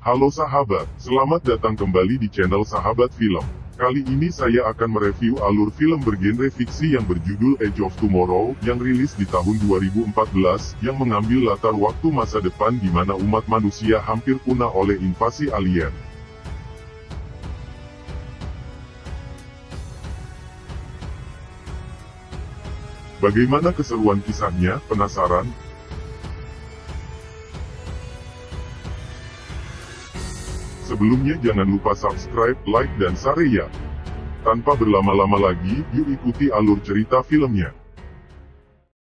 Halo sahabat, selamat datang kembali di channel Sahabat Film. Kali ini saya akan mereview alur film bergenre fiksi yang berjudul Edge of Tomorrow, yang rilis di tahun 2014, yang mengambil latar waktu masa depan di mana umat manusia hampir punah oleh invasi alien. Bagaimana keseruan kisahnya? Penasaran? Sebelumnya jangan lupa subscribe, like, dan share ya. Tanpa berlama-lama lagi, yuk ikuti alur cerita filmnya.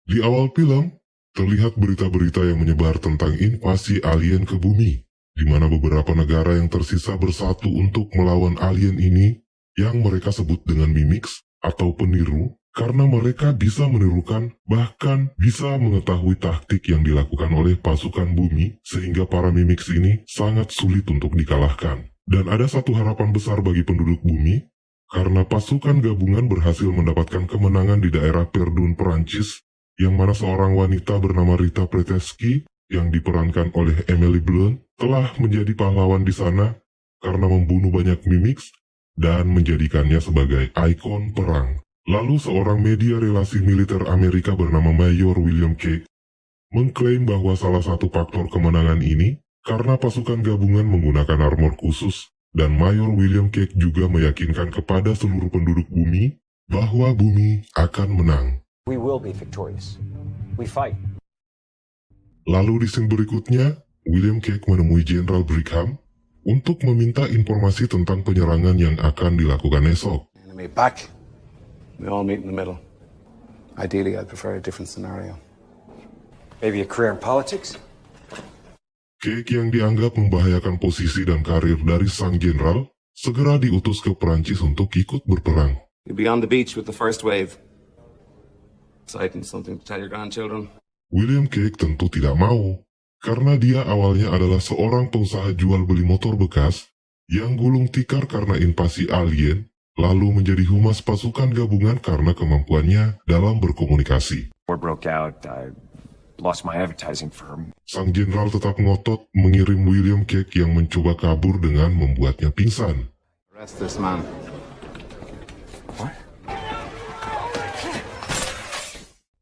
Di awal film, terlihat berita-berita yang menyebar tentang invasi alien ke bumi, di mana beberapa negara yang tersisa bersatu untuk melawan alien ini, yang mereka sebut dengan mimics atau peniru, karena mereka bisa menirukan, bahkan bisa mengetahui taktik yang dilakukan oleh pasukan bumi, sehingga para mimics ini sangat sulit untuk dikalahkan. Dan ada satu harapan besar bagi penduduk bumi, karena pasukan gabungan berhasil mendapatkan kemenangan di daerah Verdun, Perancis, yang mana seorang wanita bernama Rita Preteski, yang diperankan oleh Emily Blunt, telah menjadi pahlawan di sana, karena membunuh banyak mimics, dan menjadikannya sebagai ikon perang. Lalu seorang media relasi militer Amerika bernama Mayor William Cage mengklaim bahwa salah satu faktor kemenangan ini karena pasukan gabungan menggunakan armor khusus, dan Mayor William Cage juga meyakinkan kepada seluruh penduduk bumi bahwa bumi akan menang. We will be victorious. We fight. Lalu di scene berikutnya, William Cage menemui Jenderal Brigham untuk meminta informasi tentang penyerangan yang akan dilakukan esok. Enemy back. We all meet in the middle. Ideally, I'd prefer a different scenario. Maybe a career in politics? Cage yang dianggap membahayakan posisi dan karir dari sang jenderal, segera diutus ke Perancis untuk ikut berperang. You'll be on the beach with the first wave. Exciting, something to tell your grandchildren. William Cage tentu tidak mau, karena dia awalnya adalah seorang pengusaha jual beli motor bekas yang gulung tikar karena invasi alien, lalu menjadi humas pasukan gabungan karena kemampuannya dalam berkomunikasi. War broke out, I lost my advertising firm. Sang jenderal tetap ngotot mengirim William Cage yang mencoba kabur dengan membuatnya pingsan. Arrest this man. What?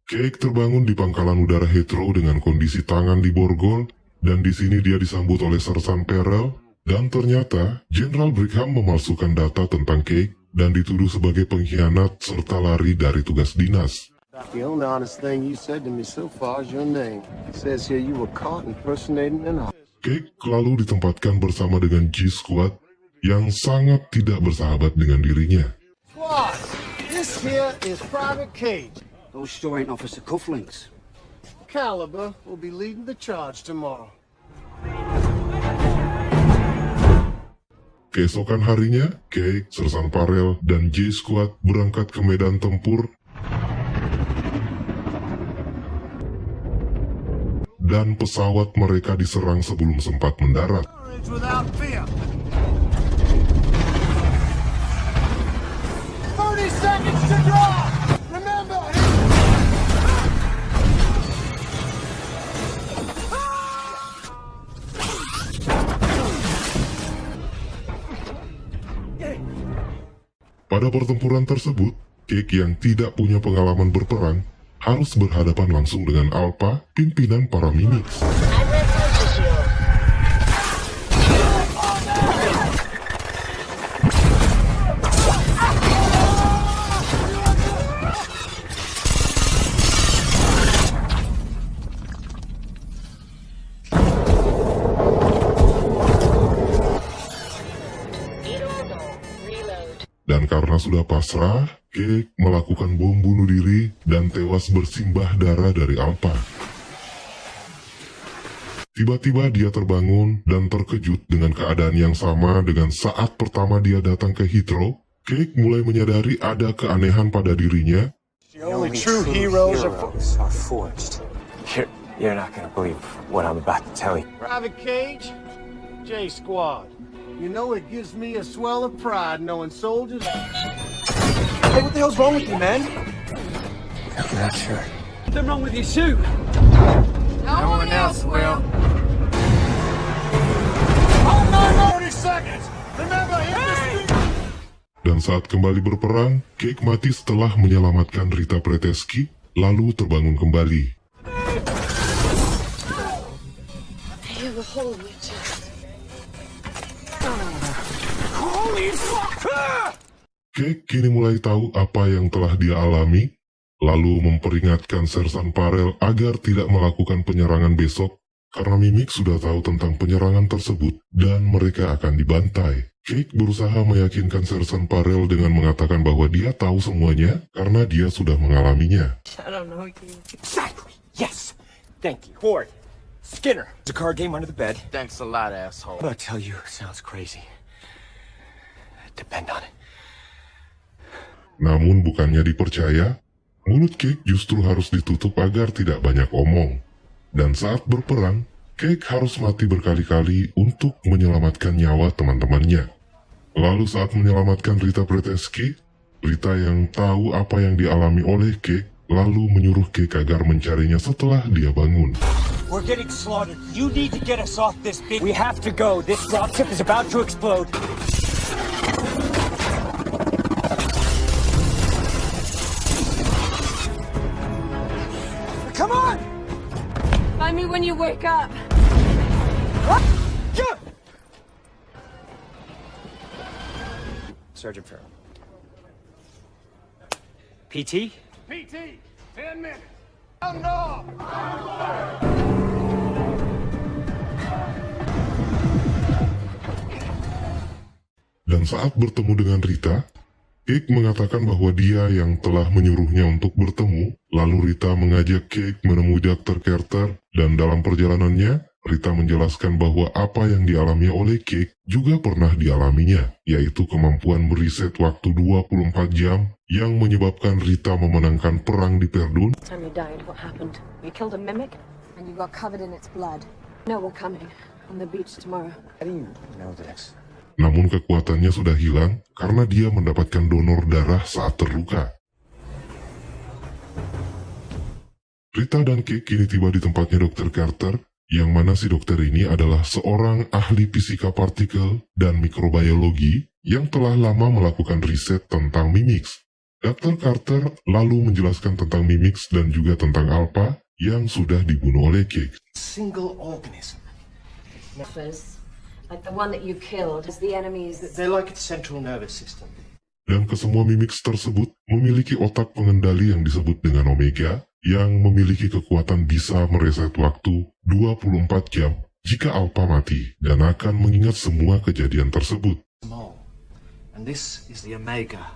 Cage terbangun di pangkalan udara Heathrow dengan kondisi tangan di borgol, dan di sini dia disambut oleh Sersan Perel, dan ternyata Jenderal Brigham memalsukan data tentang Cage dan dituduh sebagai pengkhianat serta lari dari tugas dinas. The only honest thing you said to me so far is your name. It says here you were caught impersonating an officer. Cage lalu ditempatkan bersama dengan G-Squad yang sangat tidak bersahabat dengan dirinya. Squad, this here is Private Cage. Those sure ain't officer cufflinks. Caliber will be leading the charge tomorrow. Keesokan harinya, Cage, Sersan Parel, dan J-Squad berangkat ke medan tempur dan pesawat mereka diserang sebelum sempat mendarat. Courage without fear. 30 seconds to draw. Remember. Pada pertempuran tersebut, Cage yang tidak punya pengalaman berperang harus berhadapan langsung dengan Alpha, pimpinan para mimics. Dan karena sudah pasrah, Cage melakukan bom bunuh diri dan tewas bersimbah darah dari Alpha. Tiba-tiba dia terbangun dan terkejut dengan keadaan yang sama dengan saat pertama dia datang ke Heathrow. Cage mulai menyadari ada keanehan pada dirinya. The only true heroes are forged. You're not gonna believe what I'm about to tell you. Private Cage, J Squad. You know it gives me a swell of pride knowing soldiers. Hey, what the hell's wrong with you, man? I'm not sure. Something wrong with your suit. No one else will. Oh, 30 seconds. Remember, hit the street. Dan saat kembali berperang, Cake mati setelah menyelamatkan Rita Preteski, lalu terbangun kembali. I have a hole in your chest. Cake kini mulai tahu apa yang telah dia alami, lalu memperingatkan Sersan Parel agar tidak melakukan penyerangan besok, karena Mimik sudah tahu tentang penyerangan tersebut dan mereka akan dibantai. Cake berusaha meyakinkan Sersan Parel dengan mengatakan bahwa dia tahu semuanya karena dia sudah mengalaminya. I don't know you. Exactly. Yes. Thank you. Horde. Skinner. It's a card game under the bed. Thanks a lot, asshole. But I tell you, it sounds crazy. Depend on it. Namun bukannya dipercaya, mulut Cake justru harus ditutup agar tidak banyak omong. Dan saat berperang, Cake harus mati berkali-kali untuk menyelamatkan nyawa teman-temannya. Lalu saat menyelamatkan Rita Preteski, Rita yang tahu apa yang dialami oleh Cake, lalu menyuruh Cake agar mencarinya setelah dia bangun. We're getting slaughtered. You need to get us off this big... We have to go. This dropship is about to explode. Come on! Find me when you wake up. Sergeant Farrell. PT? PT, 10 minutes. Oh, no! Dan saat bertemu dengan Rita, Cake mengatakan bahwa dia yang telah menyuruhnya untuk bertemu, lalu Rita mengajak Cake menemui Dr. Carter, dan dalam perjalanannya, Rita menjelaskan bahwa apa yang dialami oleh Cake juga pernah dialaminya, yaitu kemampuan mereset waktu 24 jam yang menyebabkan Rita memenangkan perang di Perdun. Time you died, what happened? You killed a mimic? And you got covered in its blood. No, we're coming. On the beach tomorrow. How do you know this? Namun kekuatannya sudah hilang karena dia mendapatkan donor darah saat terluka. Rita dan Cake kini tiba di tempatnya Dr. Carter, yang mana si dokter ini adalah seorang ahli fisika partikel dan mikrobiologi yang telah lama melakukan riset tentang Mimics. Dr. Carter lalu menjelaskan tentang Mimics dan juga tentang Alpha yang sudah dibunuh oleh Cake. Single organism. Like the one that you killed is the enemy's... They're like its central nervous system. Dan kesemua Mimics tersebut memiliki otak pengendali yang disebut dengan Omega, yang memiliki kekuatan bisa mereset waktu 24 jam jika Alpha mati dan akan mengingat semua kejadian tersebut. Small. And this is the Omega.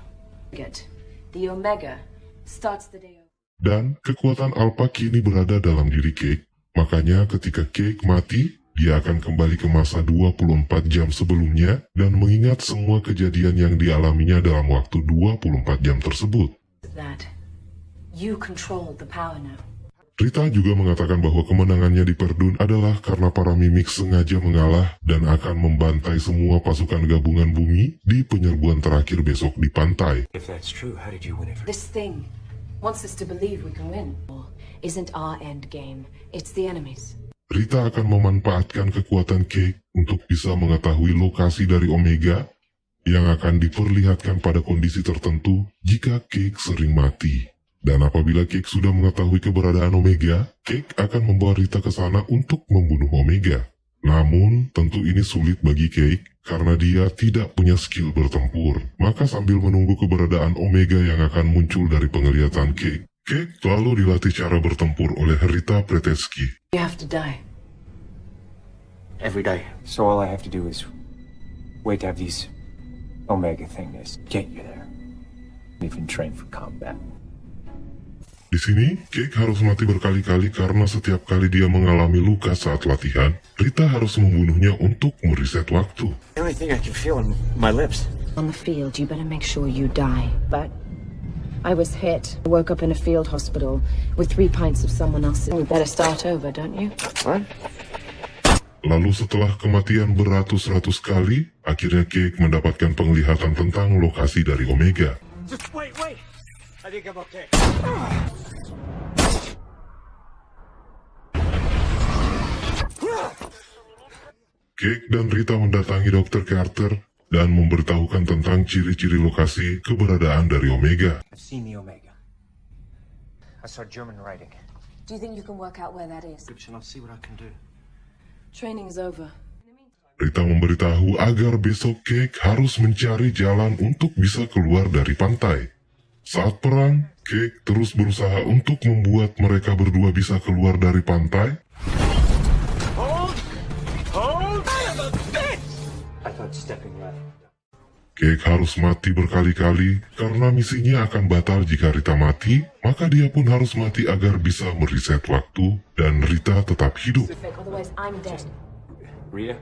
The Omega starts the day. Dan kekuatan Alpha kini berada dalam diri Cake, makanya ketika Cake mati, dia akan kembali ke masa 24 jam sebelumnya dan mengingat semua kejadian yang dialaminya dalam waktu 24 jam tersebut. That you control the power now. Rita juga mengatakan bahwa kemenangannya di Perdun adalah karena para Mimics sengaja mengalah dan akan membantai semua pasukan gabungan bumi di penyerbuan terakhir besok di pantai. If that's true, how did you win it? This thing wants us to believe we can win. Isn't our end game. It's the enemy's. Rita akan memanfaatkan kekuatan Cake untuk bisa mengetahui lokasi dari Omega yang akan diperlihatkan pada kondisi tertentu jika Cake sering mati. Dan apabila Cake sudah mengetahui keberadaan Omega, Cake akan membawa Rita ke sana untuk membunuh Omega. Namun, tentu ini sulit bagi Cake karena dia tidak punya skill bertempur. Maka sambil menunggu keberadaan Omega yang akan muncul dari penglihatan Cake, Cake lalu dilatih cara bertempur oleh Rita Preteski. You have to die. Every day. So all I have to do is wait to have these Omega things get you there. Even train for combat. Di sini, Cake harus mati berkali-kali karena setiap kali dia mengalami luka saat latihan, Rita harus membunuhnya untuk mereset waktu. The only thing I can feel in my lips. On the field, you better make sure you die. But I was hit. I woke up in a field hospital with 3 pints of someone else's. We better start over, don't you? What? Lalu setelah kematian beratus-ratus kali, akhirnya Cake mendapatkan penglihatan tentang lokasi dari Omega. Just wait. I think I'm okay. Cake dan Rita mendatangi Dr. Carter dan memberitahukan tentang ciri-ciri lokasi keberadaan dari Omega. I've seen the Omega. I saw German writing. Do you think you can work out where that is? I'll see what I can do. Training's over. Rita memberitahu agar besok Cake harus mencari jalan untuk bisa keluar dari pantai. Saat perang, Cake terus berusaha untuk membuat mereka berdua bisa keluar dari pantai. I thought stepping left. Cake harus mati berkali-kali karena misinya akan batal jika Rita mati, maka dia pun harus mati agar bisa mereset waktu dan Rita tetap hidup. Otherwise, I'm dead. Rita?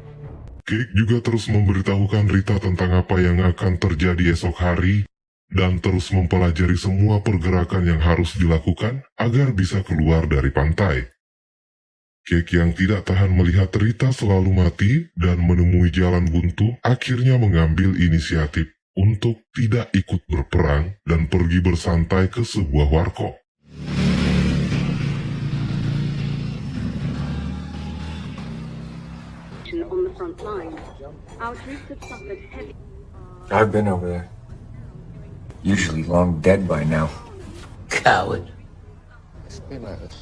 Cake juga terus memberitahukan Rita tentang apa yang akan terjadi esok hari dan terus mempelajari semua pergerakan yang harus dilakukan agar bisa keluar dari pantai. Cake yang tidak tahan melihat Rita selalu mati dan menemui jalan buntu akhirnya mengambil inisiatif untuk tidak ikut berperang dan pergi bersantai ke sebuah warkop. On the front line. Our troops have suffered heavy. I've been over there. Usually long dead by now. Coward.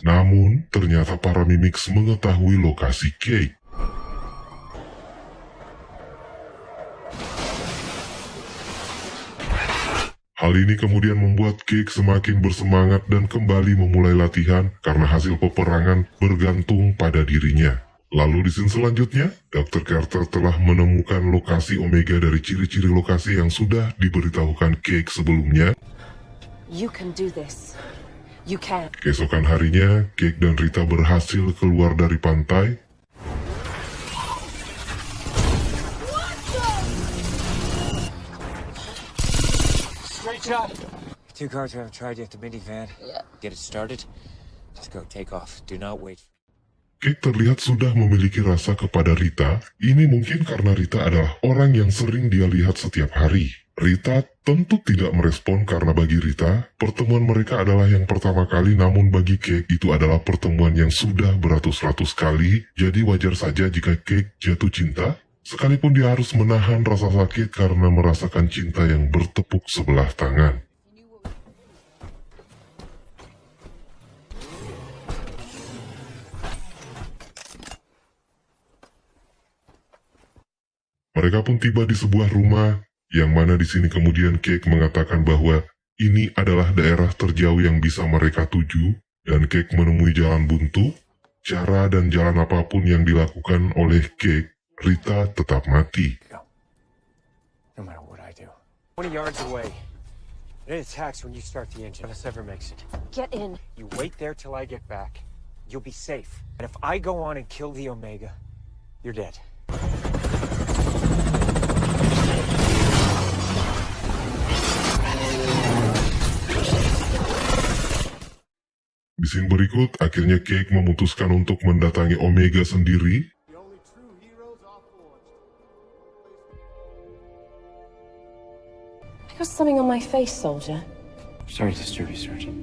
Namun, ternyata para Mimics mengetahui lokasi Cake. Hal ini kemudian membuat Cake semakin bersemangat dan kembali memulai latihan karena hasil peperangan bergantung pada dirinya. Lalu di scene selanjutnya, Dr. Carter telah menemukan lokasi Omega dari ciri-ciri lokasi yang sudah diberitahukan Cake sebelumnya. You can do this. You can. Keesokan harinya, Cake dan Rita berhasil keluar dari pantai. Straight shot. 2 cars haven't tried yet. The minivan. Yeah. Get it started. Just go. Take off. Do not wait. Cake terlihat sudah memiliki rasa kepada Rita. Ini mungkin karena Rita adalah orang yang sering dia lihat setiap hari. Rita tentu tidak merespon karena bagi Rita, pertemuan mereka adalah yang pertama kali, namun bagi Cake itu adalah pertemuan yang sudah beratus-ratus kali, jadi wajar saja jika Cake jatuh cinta, sekalipun dia harus menahan rasa sakit karena merasakan cinta yang bertepuk sebelah tangan. Mereka pun tiba di sebuah rumah, yang mana di sini kemudian Cake mengatakan bahwa ini adalah daerah terjauh yang bisa mereka tuju, dan Cake menemui jalan buntu. Cara dan jalan apapun yang dilakukan oleh Cake, Rita tetap mati. No matter what I do. 20 yards away. It attacks when you start the engine. If this ever makes it. Get in. You wait there till I get back. You'll be safe. And if I go on and kill the Omega, you're dead. Di scene berikut, akhirnya Cake memutuskan untuk mendatangi Omega sendiri. I got something on my face, soldier. Sorry to disturb you, Sergeant.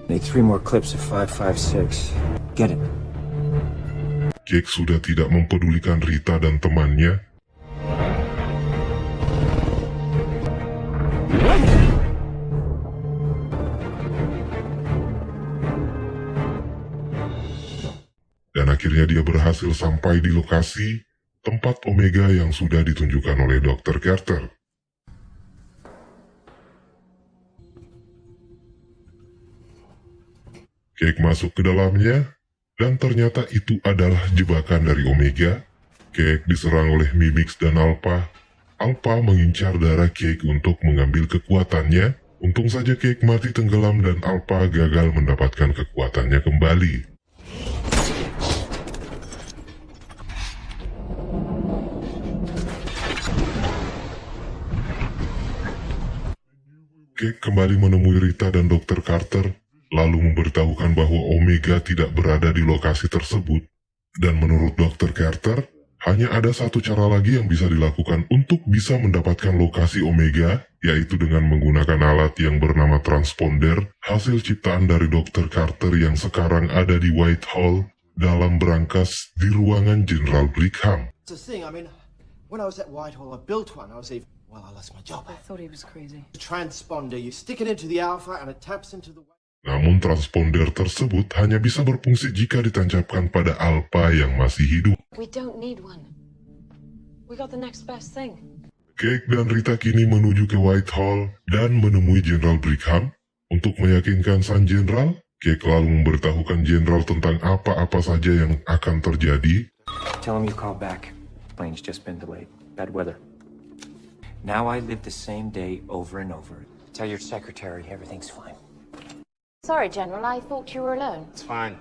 Need 3 more clips of 5.56. Get it. Cake sudah tidak mempedulikan Rita dan temannya. Dan akhirnya dia berhasil sampai di lokasi tempat Omega yang sudah ditunjukkan oleh Dr. Carter. Cake masuk ke dalamnya, dan ternyata itu adalah jebakan dari Omega. Cake diserang oleh Mimics dan Alpha. Alpha mengincar darah Cake untuk mengambil kekuatannya. Untung saja Cake mati tenggelam dan Alpha gagal mendapatkan kekuatannya kembali. Cake kembali menemui Rita dan Dr. Carter, lalu memberitahukan bahwa Omega tidak berada di lokasi tersebut. Dan menurut Dr. Carter, hanya ada satu cara lagi yang bisa dilakukan untuk bisa mendapatkan lokasi Omega, yaitu dengan menggunakan alat yang bernama transponder, hasil ciptaan dari Dr. Carter yang sekarang ada di Whitehall. dalam berangkas di ruangan Jenderal Brigham. It's a thing. I mean, when I was at Whitehall, I built one. I was even... Well, I lost my job. I thought he was crazy. Transponder. You stick it into the Alpha and it taps into the... Namun transponder tersebut hanya bisa berfungsi jika ditancapkan pada Alpha yang masih hidup. We don't need one. We got the next best thing. Cake dan Rita kini menuju ke Whitehall dan menemui Jenderal Brigham. Untuk meyakinkan sang jenderal, Cake lalu memberitahukan jenderal tentang apa-apa saja yang akan terjadi. Tell him you called back. Plane's just been delayed. Bad weather. Now I live the same day over and over. Tell your secretary everything's fine. Sorry, General, I thought you were alone. It's fine.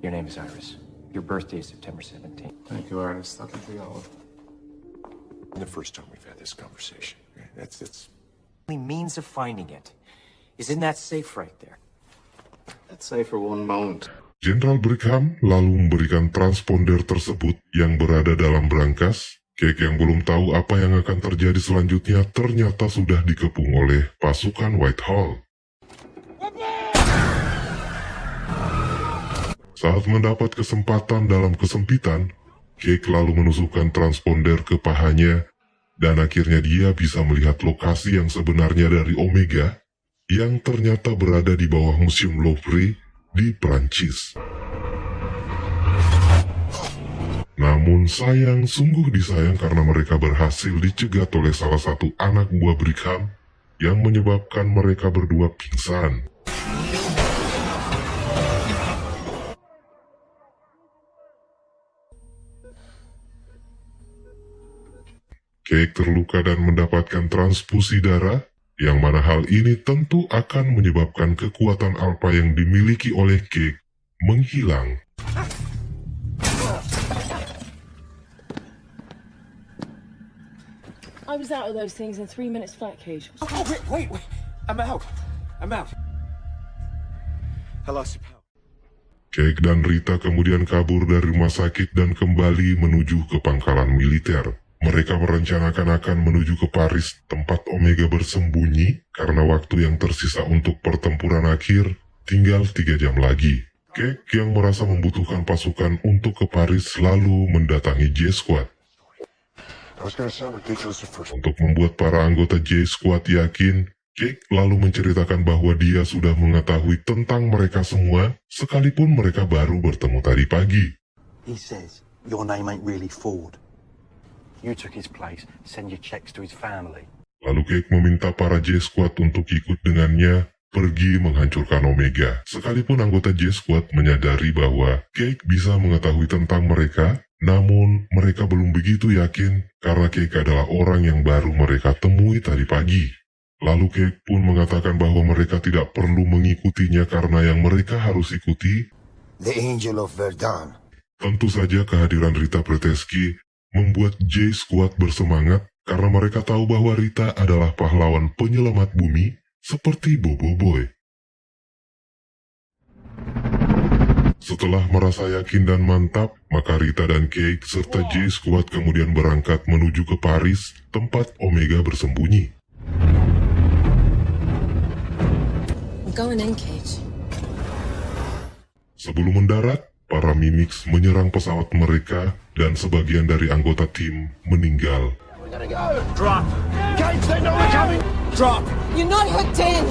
Your name is Iris. Your birthday is September 17th. Thank you, Ernest. I'll be all. The first time we've had this conversation. That's The only means of finding it is in that safe right there. Let's say for one moment. Jenderal Brigham lalu memberikan transponder tersebut yang berada dalam berangkas. Cake yang belum tahu apa yang akan terjadi selanjutnya ternyata sudah dikepung oleh pasukan Whitehall. Saat mendapat kesempatan dalam kesempitan, Cake lalu menusukkan transponder ke pahanya, dan akhirnya dia bisa melihat lokasi yang sebenarnya dari Omega, yang ternyata berada di bawah Museum Louvre di Prancis. Namun sungguh disayang karena mereka berhasil dicegat oleh salah satu anak buah Brigham yang menyebabkan mereka berdua pingsan. Cake terluka dan mendapatkan transfusi darah, yang mana hal ini tentu akan menyebabkan kekuatan Alpha yang dimiliki oleh Cake menghilang. I was out of those things in 3 minutes flat, Cage. Oh, wait. I'm out. I lost your power. Cake dan Rita kemudian kabur dari rumah sakit dan kembali menuju ke pangkalan militer. Mereka merencanakan akan menuju ke Paris, tempat Omega bersembunyi, karena waktu yang tersisa untuk pertempuran akhir tinggal 3 jam lagi. Cake yang merasa membutuhkan pasukan untuk ke Paris lalu mendatangi J-Squad. Untuk membuat para anggota J-Squad yakin, Cake lalu menceritakan bahwa dia sudah mengetahui tentang mereka semua, sekalipun mereka baru bertemu tadi pagi. He says, your name ain't really Ford. You took his place. Send your checks to his family. Lalu Cake meminta para J-Squad untuk ikut dengannya pergi menghancurkan Omega. Sekalipun anggota J-Squad menyadari bahwa Cake bisa mengetahui tentang mereka, namun mereka belum begitu yakin karena Cake adalah orang yang baru mereka temui tadi pagi. Lalu Cake pun mengatakan bahwa mereka tidak perlu mengikutinya karena yang mereka harus ikuti, The Angel of Verdun. Tentu saja kehadiran Rita Preteski membuat J-Squad bersemangat karena mereka tahu bahwa Rita adalah pahlawan penyelamat bumi seperti Bobo Boy. Setelah merasa yakin dan mantap, maka Rita dan Cake serta J-Squad kemudian berangkat menuju ke Paris, tempat Omega bersembunyi. I'm going in, Cage. Sebelum mendarat, para Mimics menyerang pesawat mereka dan sebagian dari anggota tim meninggal. Drop! Cage, they know we're coming! Drop! You're not hooked in!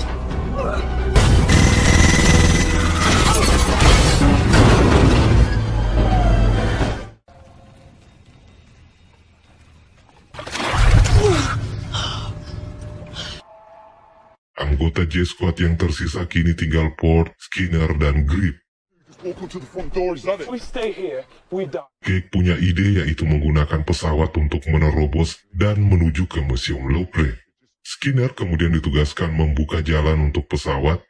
Anggota J-Squad yang tersisa kini tinggal Port, Skinner, dan Grip. Cake punya ide yaitu menggunakan pesawat untuk menerobos dan menuju ke Museum Louvre. Skinner kemudian ditugaskan membuka jalan untuk pesawat.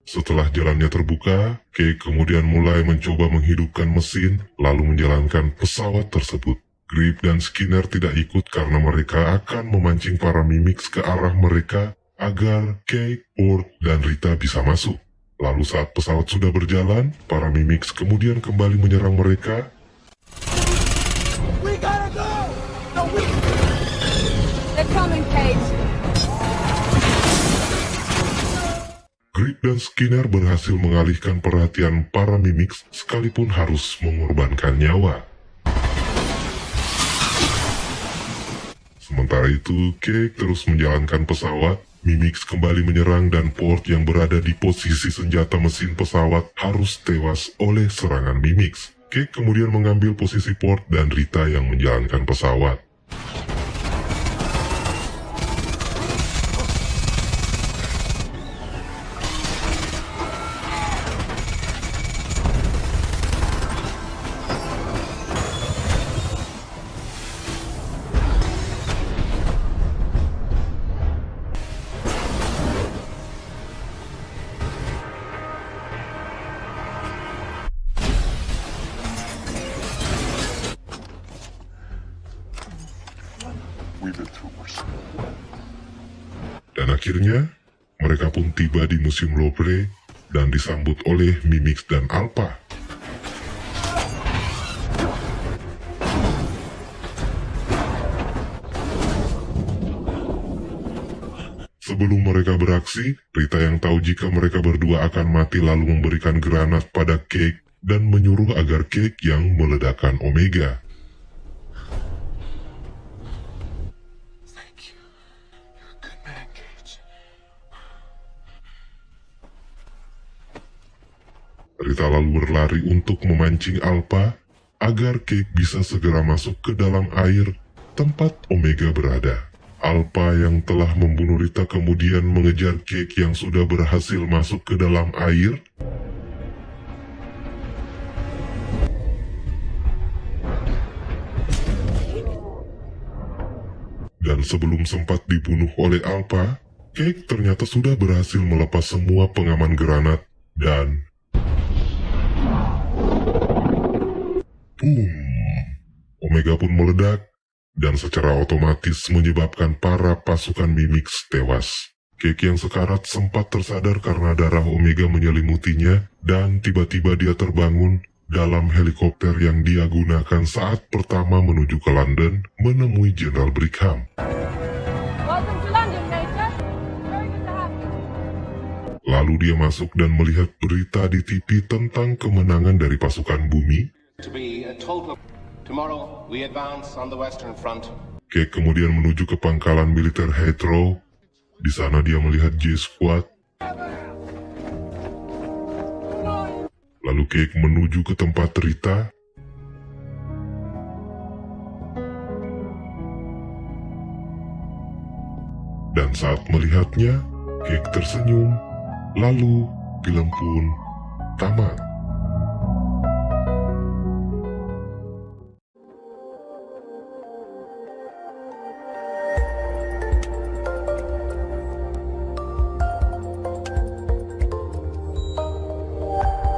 Setelah jalannya terbuka, Cake kemudian mulai mencoba menghidupkan mesin lalu menjalankan pesawat tersebut. Grip dan Skinner tidak ikut karena mereka akan memancing para Mimics ke arah mereka agar Cake, Port, dan Rita bisa masuk. Lalu saat pesawat sudah berjalan, para Mimics kemudian kembali menyerang mereka. We gotta go! No, They're coming, Cage. Grip dan Skinner berhasil mengalihkan perhatian para Mimics sekalipun harus mengorbankan nyawa. Sementara itu, Cake terus menjalankan pesawat. Mimics kembali menyerang dan Port yang berada di posisi senjata mesin pesawat harus tewas oleh serangan Mimics. Cake kemudian mengambil posisi Port dan Rita yang menjalankan pesawat. Dan akhirnya, mereka pun tiba di Museum Louvre dan disambut oleh Mimics dan Alpha. Sebelum mereka beraksi, Rita yang tahu jika mereka berdua akan mati lalu memberikan granat pada Cake dan menyuruh agar Cake yang meledakkan Omega. Rita lalu berlari untuk memancing Alpha agar Cake bisa segera masuk ke dalam air tempat Omega berada. Alpha yang telah membunuh Rita kemudian mengejar Cake yang sudah berhasil masuk ke dalam air. Dan sebelum sempat dibunuh oleh Alpha, Cake ternyata sudah berhasil melepas semua pengaman granat dan boom! Omega pun meledak dan secara otomatis menyebabkan para pasukan Mimics tewas. Cake yang sekarat sempat tersadar karena darah Omega menyelimutinya dan tiba-tiba dia terbangun dalam helikopter yang dia gunakan saat pertama menuju ke London menemui Jenderal Brigham. Welcome to London, Major. Very good to have you. Lalu dia masuk dan melihat berita di TV tentang kemenangan dari pasukan bumi. To be a total. Tomorrow we advance on the Western Front. Cake kemudian menuju ke pangkalan militer Heathrow. Di sana dia melihat J-Squad. Lalu Cake menuju ke tempat Rita. Dan saat melihatnya, Cake tersenyum. Lalu film pun tamat.